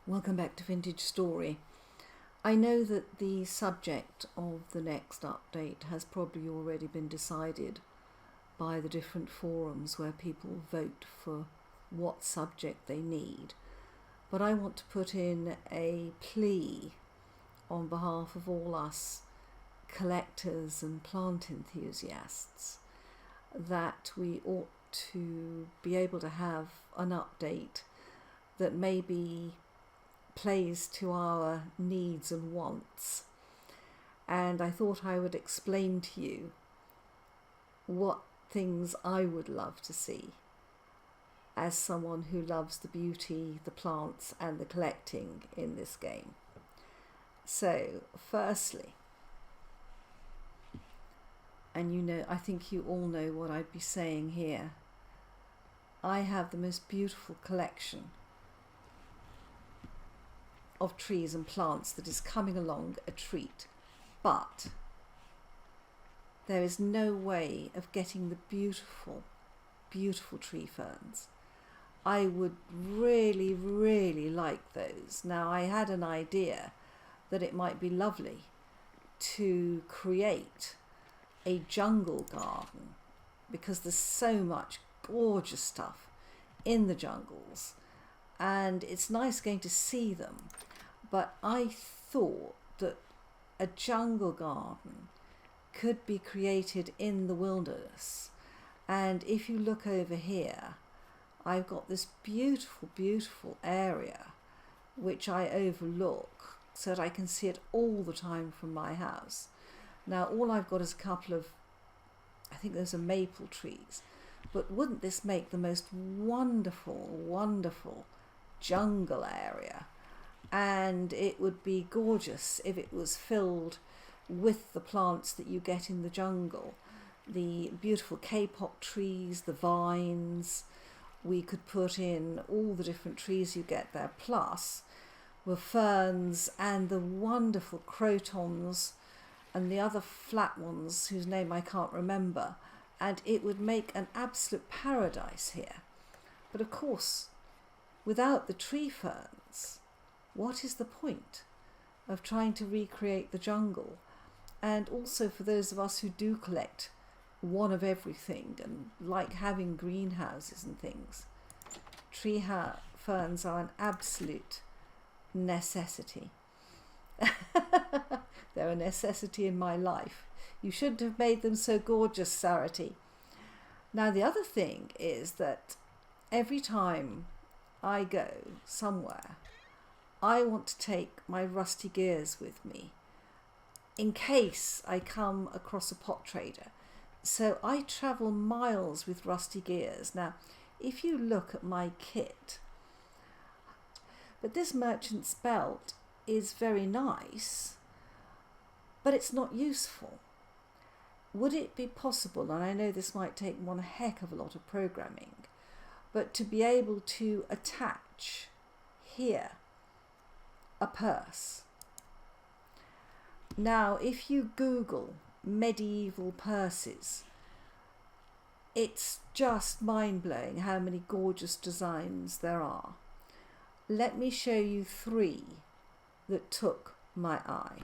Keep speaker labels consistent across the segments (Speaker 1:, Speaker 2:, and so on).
Speaker 1: Welcome back to Vintage Story. I know that the subject of the next update has probably already been decided by the different forums where people vote for what subject they need, but I want to put in a plea on behalf of all us collectors and plant enthusiasts that we ought to be able to have an update that maybe plays to our needs and wants. And I thought I would explain to you what things I would love to see as someone who loves the beauty, the plants and the collecting in this game. So firstly, and I think you all know what I'd be saying here, I have the most beautiful collection of trees and plants that is coming along a treat, but there is no way of getting the beautiful tree ferns. I would really like those. Now, I had an idea that it might be lovely to create a jungle garden because there's so much gorgeous stuff in the jungles and it's nice going to see them. But I thought that a jungle garden could be created in the wilderness. And if you look over here, I've got this beautiful area which I overlook so that I can see it all the time from my house. Now all I've got is a couple of, I think those are maple trees, but wouldn't this make the most wonderful jungle area? And it would be gorgeous if it was filled with the plants that you get in the jungle. The beautiful kapok trees, the vines, we could put in all the different trees you get there, plus were ferns and the wonderful crotons and the other flat ones whose name I can't remember, and it would make an absolute paradise here. But of course, without the tree ferns, what is the point of trying to recreate the jungle? And also for those of us who do collect one of everything and like having greenhouses and things, tree ferns are an absolute necessity. They're a necessity in my life. You shouldn't have made them so gorgeous, Saraty. Now the other thing is that every time I go somewhere, I want to take my rusty gears with me in case I come across a pot trader. So I travel miles with rusty gears. Now, if you look at my kit, but this merchant's belt is very nice, but it's not useful. Would it be possible, and I know this might take one heck of a lot of programming, but to be able to attach here a purse? Now, if you Google medieval purses, it's just mind-blowing how many gorgeous designs there are. Let me show you 3 that took my eye.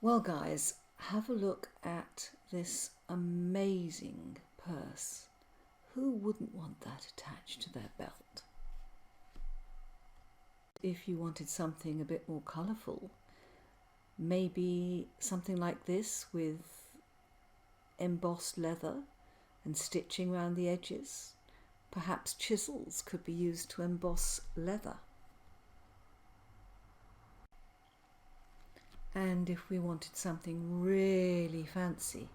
Speaker 1: Well guys, have a look at this amazing purse. Who wouldn't want that attached to their belt? If you wanted something a bit more colourful, maybe something like this with embossed leather and stitching around the edges. Perhaps chisels could be used to emboss leather. And if we wanted something really fancy,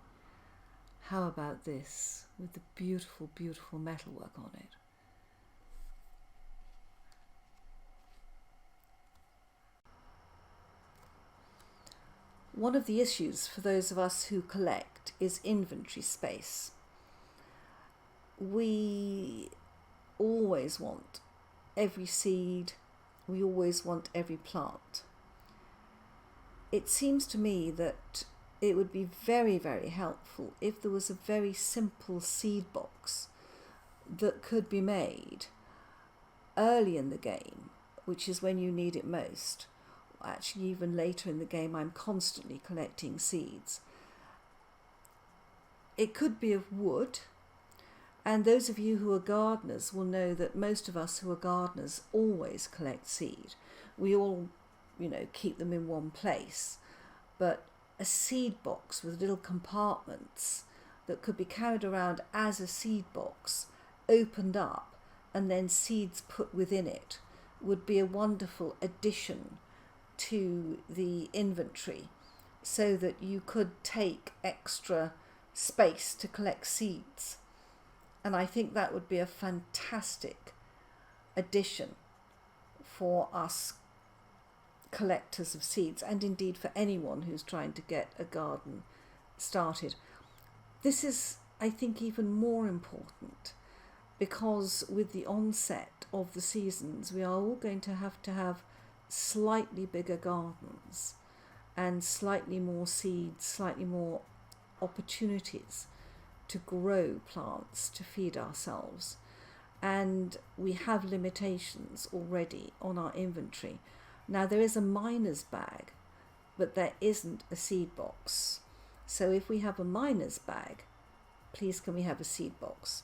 Speaker 1: how about this with the beautiful metalwork on it? One of the issues for those of us who collect is inventory space. We always want every seed, we always want every plant. It seems to me that it would be very helpful if there was a very simple seed box that could be made early in the game, which is when you need it most. Actually, even later in the game, I'm constantly collecting seeds. It could be of wood, and those of you who are gardeners will know that most of us who are gardeners always collect seed. We all, keep them in one place, but a seed box with little compartments that could be carried around as a seed box, opened up, and then seeds put within it, would be a wonderful addition to the inventory, so that you could take extra space to collect seeds. And I think that would be a fantastic addition for us collectors of seeds, and indeed for anyone who's trying to get a garden started. This is, I think, even more important because with the onset of the seasons, we are all going to have slightly bigger gardens and slightly more seeds, slightly more opportunities to grow plants to feed ourselves. And we have limitations already on our inventory. Now, there is a miner's bag, but there isn't a seed box. So if we have a miner's bag, please can we have a seed box?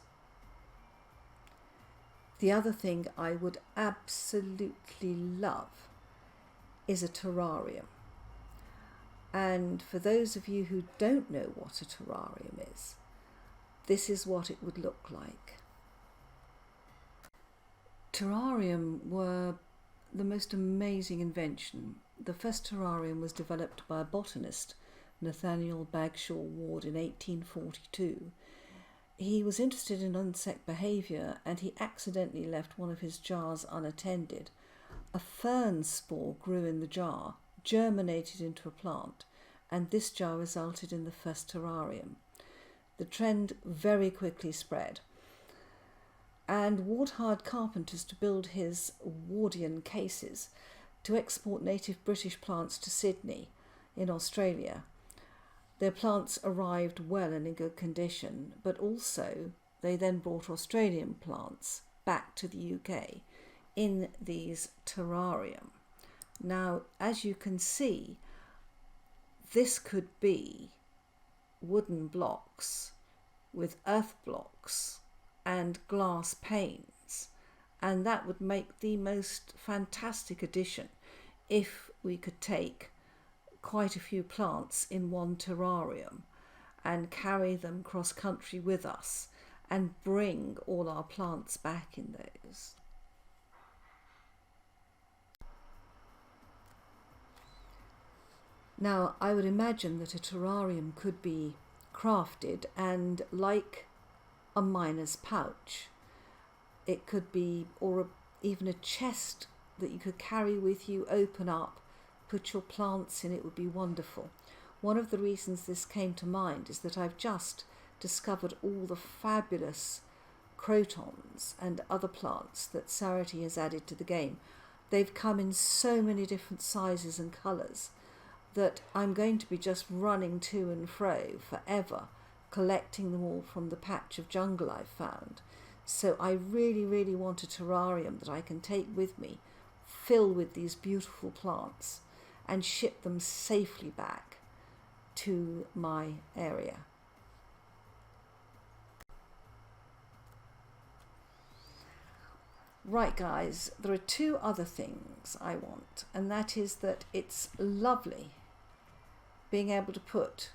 Speaker 1: The other thing I would absolutely love is a terrarium. And for those of you who don't know what a terrarium is, this is what it would look like. Terrarium were the most amazing invention. The first terrarium was developed by a botanist, Nathaniel Bagshaw Ward, in 1842. He was interested in insect behaviour and he accidentally left one of his jars unattended. A fern spore grew in the jar, germinated into a plant, and this jar resulted in the first terrarium. The trend very quickly spread, and Ward hired carpenters to build his Wardian cases to export native British plants to Sydney in Australia. Their plants arrived well and in good condition, but also they then brought Australian plants back to the UK in these terrarium. Now, as you can see, this could be wooden blocks with earth blocks and glass panes, and that would make the most fantastic addition if we could take quite a few plants in one terrarium and carry them cross country with us and bring all our plants back in those. Now, I would imagine that a terrarium could be crafted, and like a miner's pouch, it could be, or even a chest that you could carry with you, open up, put your plants in. It would be wonderful. One of the reasons this came to mind is that I've just discovered all the fabulous crotons and other plants that Saraty has added to the game. They've come in so many different sizes and colours that I'm going to be just running to and fro forever, collecting them all from the patch of jungle I've found. So I really, really want a terrarium that I can take with me, fill with these beautiful plants, and ship them safely back to my area. Right, guys, there are two other things I want, and that is that it's lovely being able to put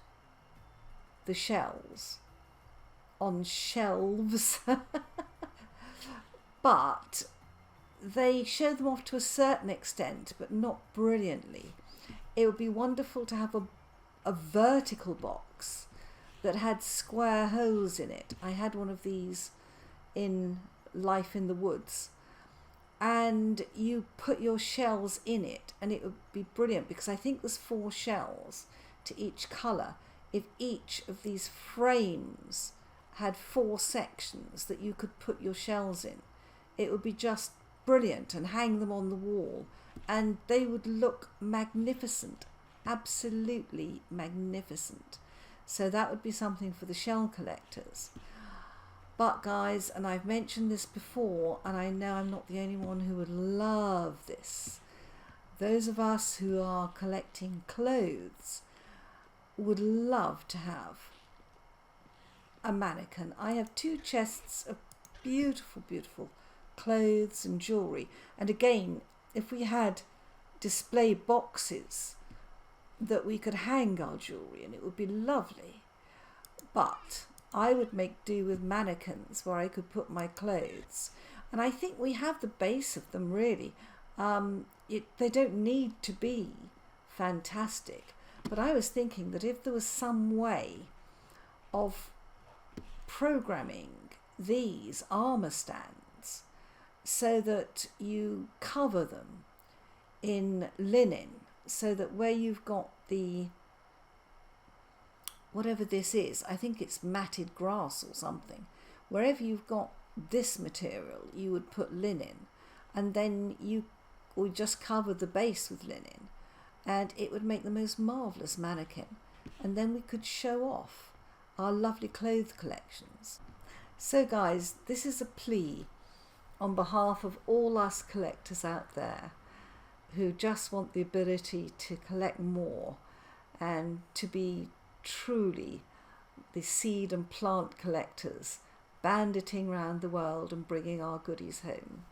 Speaker 1: the shells on shelves, but they show them off to a certain extent, but not brilliantly. It would be wonderful to have a vertical box that had square holes in it. I had one of these in Life in the Woods, and you put your shells in it and it would be brilliant, because I think there's 4 shells to each colour. If each of these frames had 4 sections that you could put your shells in, it would be just brilliant, and hang them on the wall and they would look magnificent, absolutely magnificent. So that would be something for the shell collectors. But guys, and I've mentioned this before, and I know I'm not the only one who would love this, those of us who are collecting clothes would love to have a mannequin. I have 2 chests of beautiful, beautiful clothes and jewellery. And again, if we had display boxes that we could hang our jewellery in, it would be lovely. But I would make do with mannequins where I could put my clothes. And I think we have the base of them, really. They don't need to be fantastic. But I was thinking that if there was some way of programming these armour stands so that you cover them in linen, so that where you've got the, whatever this is, I think it's matted grass or something, wherever you've got this material you would put linen, and then you would just cover the base with linen, and it would make the most marvellous mannequin, and then we could show off our lovely clothes collections. So guys, this is a plea on behalf of all us collectors out there who just want the ability to collect more and to be truly the seed and plant collectors banditing around the world and bringing our goodies home.